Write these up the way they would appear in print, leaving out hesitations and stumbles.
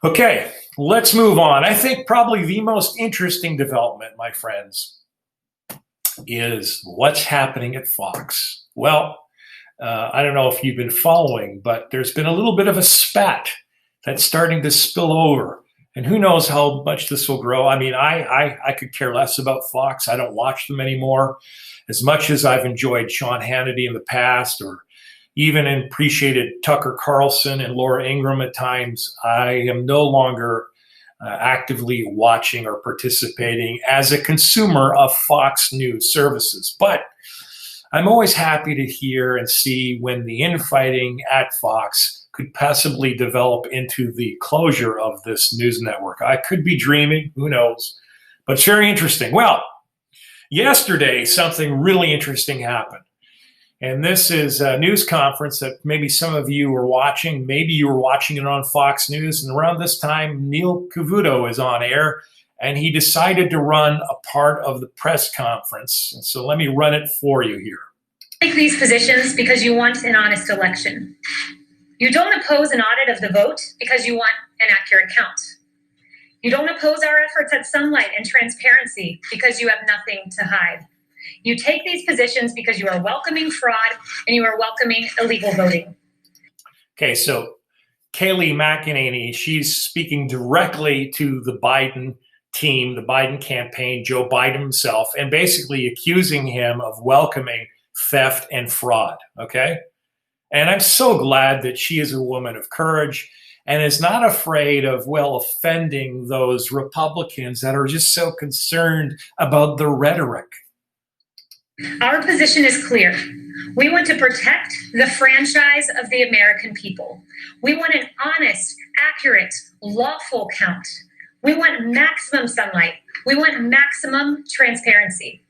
Okay, let's move on. I think probably the most interesting development, my friends, is what's happening at Fox. Well, I don't know if you've been following, but there's been a little bit of a spat that's starting to spill over. And who knows how much this will grow. I mean, I could care less about Fox. I don't watch them anymore. As much as I've enjoyed Sean Hannity in the past, or even appreciated Tucker Carlson and Laura Ingraham at times, I am no longer actively watching or participating as a consumer of Fox News services. But I'm always happy to hear and see when the infighting at Fox could possibly develop into the closure of this news network. I could be dreaming, who knows? But it's very interesting. Well, yesterday, something really interesting happened. And this is a news conference that maybe some of you were watching. Maybe you were watching it on Fox News. And around this time, Neil Cavuto is on air, and he decided to run a part of the press conference. And so let me run it for you here. Take these positions because you want an honest election. You don't oppose an audit of the vote because you want an accurate count. You don't oppose our efforts at sunlight and transparency because you have nothing to hide. You take these positions because you are welcoming fraud and you are welcoming illegal voting. Okay, so Kayleigh McEnany, she's speaking directly to the Biden team, the Biden campaign, Joe Biden himself, and basically accusing him of welcoming theft and fraud, okay? And I'm so glad that she is a woman of courage and is not afraid of, offending those Republicans that are just so concerned about the rhetoric. Our position is clear. We want to protect the franchise of the American people. We want an honest, accurate, lawful count. We want maximum sunlight. We want maximum transparency.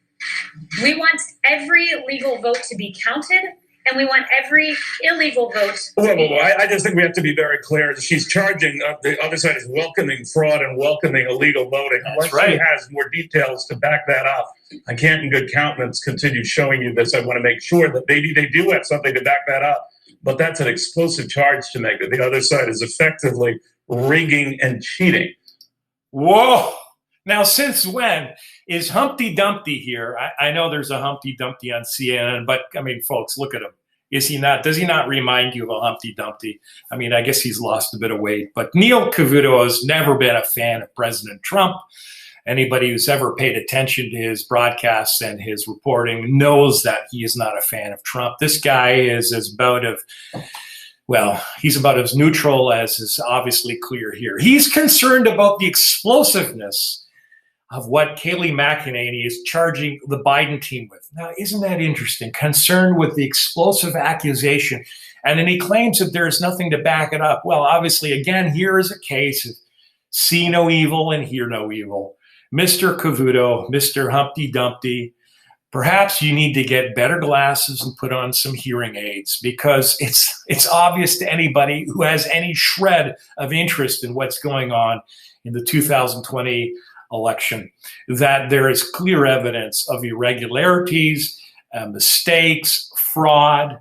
We want every legal vote to be counted, and we want every illegal vote to be counted. I just think we have to be very clear. She's charging, the other side is welcoming fraud and welcoming illegal voting. That's right. She has more details to back that up. I can't in good countenance continue showing you this. I want to make sure that maybe they do have something to back that up. But that's an explosive charge to make, that the other side is effectively rigging and cheating. Whoa. Now, since when is Humpty Dumpty here? I know there's a Humpty Dumpty on CNN, but I mean, folks, look at him. Is he not? Does he not remind you of a Humpty Dumpty? I mean, I guess he's lost a bit of weight, but Neil Cavuto has never been a fan of President Trump. Anybody who's ever paid attention to his broadcasts and his reporting knows that he is not a fan of Trump. This guy is he's about as neutral as is obviously clear here. He's concerned about the explosiveness of what Kayleigh McEnany is charging the Biden team with. Now, isn't that interesting? Concerned with the explosive accusation. And then he claims that there's nothing to back it up. Well, obviously, again, here is a case of see no evil and hear no evil. Mr. Cavuto, Mr. Humpty Dumpty, perhaps you need to get better glasses and put on some hearing aids, because it's obvious to anybody who has any shred of interest in what's going on in the 2020 election that there is clear evidence of irregularities, mistakes, fraud,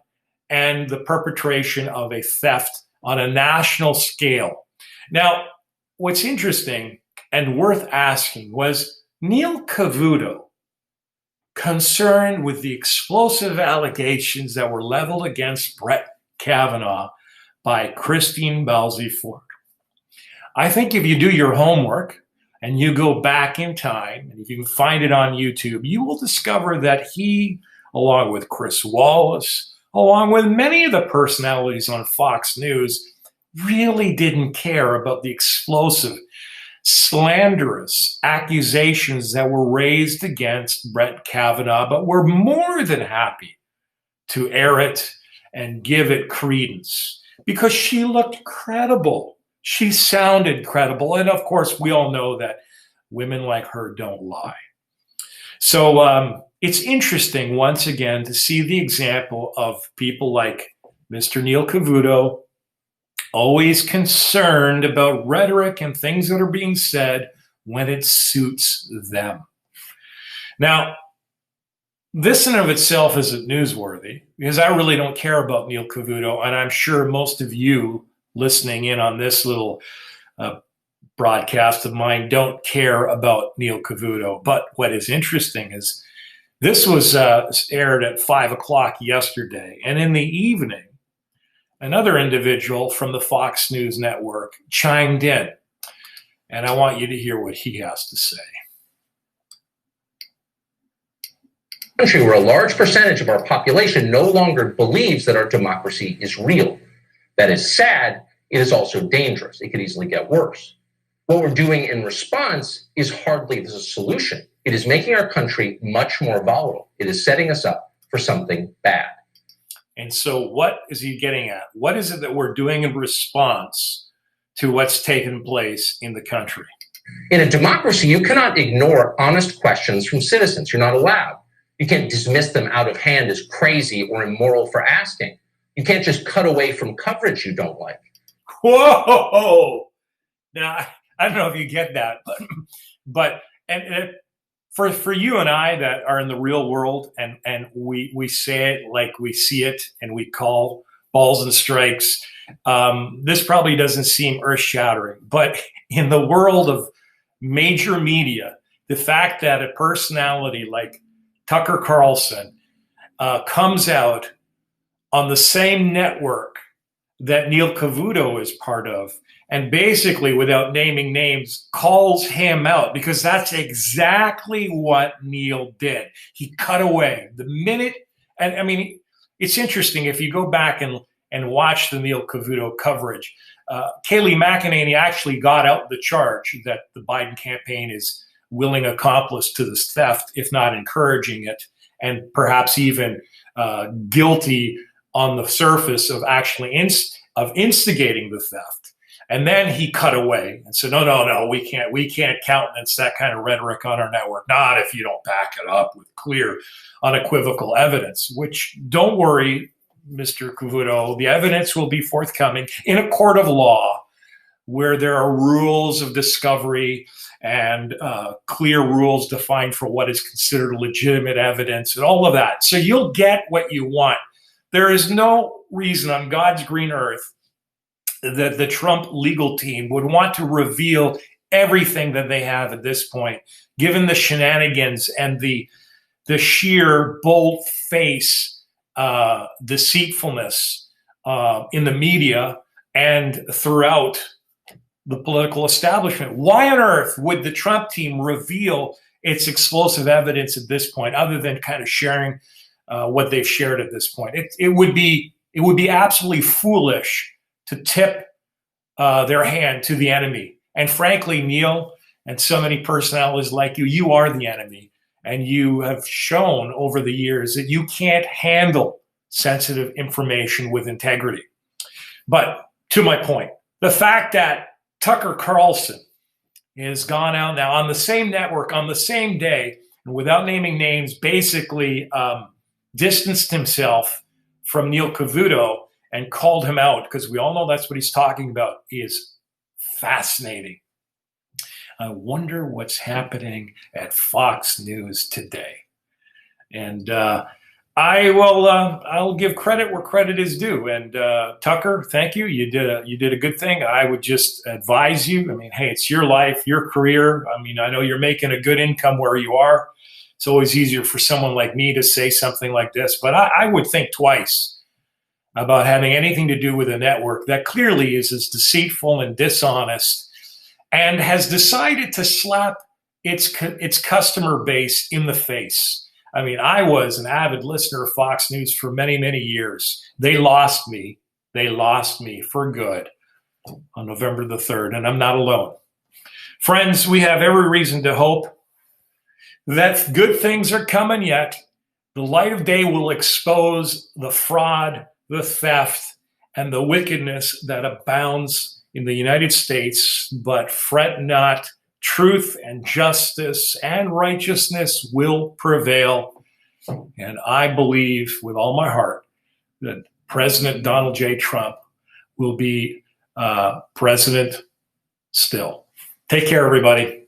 and the perpetration of a theft on a national scale. Now, what's interesting and worth asking, was Neil Cavuto concerned with the explosive allegations that were leveled against Bret Kavanaugh by Christine Blasey Ford? I think if you do your homework and you go back in time, and if you can find it on YouTube, you will discover that he, along with Chris Wallace, along with many of the personalities on Fox News, really didn't care about the explosive, slanderous accusations that were raised against Bret Kavanaugh, but were more than happy to air it and give it credence because she looked credible. She sounded credible. And of course, we all know that women like her don't lie. So it's interesting, once again, to see the example of people like Mr. Neil Cavuto, always concerned about rhetoric and things that are being said when it suits them. Now, this in of itself isn't newsworthy, because I really don't care about Neil Cavuto, and I'm sure most of you listening in on this little broadcast of mine don't care about Neil Cavuto. But what is interesting is this was aired at 5 o'clock yesterday. And in the evening, another individual from the Fox News network chimed in. And I want you to hear what he has to say. Country where a large percentage of our population no longer believes that our democracy is real. That is sad. It is also dangerous. It could easily get worse. What we're doing in response is hardly the solution. It is making our country much more volatile. It is setting us up for something bad. And so what is he getting at? What is it that we're doing in response to what's taken place in the country? In a democracy, you cannot ignore honest questions from citizens. You're not allowed. You can't dismiss them out of hand as crazy or immoral for asking. You can't just cut away from coverage you don't like. Whoa! Now, I don't know if you get that, but for you and I that are in the real world and we say it like we see it and we call balls and strikes, this probably doesn't seem earth-shattering. But in the world of major media, the fact that a personality like Tucker Carlson comes out on the same network that Neil Cavuto is part of, and basically, without naming names, calls him out, because that's exactly what Neil did. He cut away the minute, and I mean, it's interesting if you go back and watch the Neil Cavuto coverage. Kayleigh McEnany actually got out the charge that the Biden campaign is willing accomplice to this theft, if not encouraging it, and perhaps even guilty on the surface of actually instigating the theft. And then he cut away and said, no, we can't countenance that kind of rhetoric on our network, not if you don't back it up with clear, unequivocal evidence, which, don't worry, Mr. Cavuto, the evidence will be forthcoming in a court of law where there are rules of discovery and clear rules defined for what is considered legitimate evidence and all of that. So you'll get what you want. There is no reason on God's green earth that the Trump legal team would want to reveal everything that they have at this point, given the shenanigans and the sheer bold-face deceitfulness in the media and throughout the political establishment. Why on earth would the Trump team reveal its explosive evidence at this point, other than kind of sharing what they've shared at this point? It would be absolutely foolish to tip their hand to the enemy. And frankly, Neil and so many personalities like you are the enemy. And you have shown over the years that you can't handle sensitive information with integrity. But to my point, the fact that Tucker Carlson has gone out now on the same network on the same day, and without naming names, basically distanced himself from Neil Cavuto and called him out, because we all know that's what he's talking about, is fascinating. I wonder what's happening at Fox News today. And I'll give credit where credit is due. And Tucker, thank you. You did a good thing. I would just advise you. I mean, hey, it's your life, your career. I mean, I know you're making a good income where you are. It's always easier for someone like me to say something like this. But I would think twice about having anything to do with a network that clearly is as deceitful and dishonest and has decided to slap its customer base in the face. I mean, I was an avid listener of Fox News for many, many years. They lost me. They lost me for good on November the 3rd, and I'm not alone. Friends, we have every reason to hope that good things are coming yet. The light of day will expose the fraud, the theft, and the wickedness that abounds in the United States. But fret not, truth and justice and righteousness will prevail. And I believe with all my heart that President Donald J. Trump will be president still. Take care, everybody.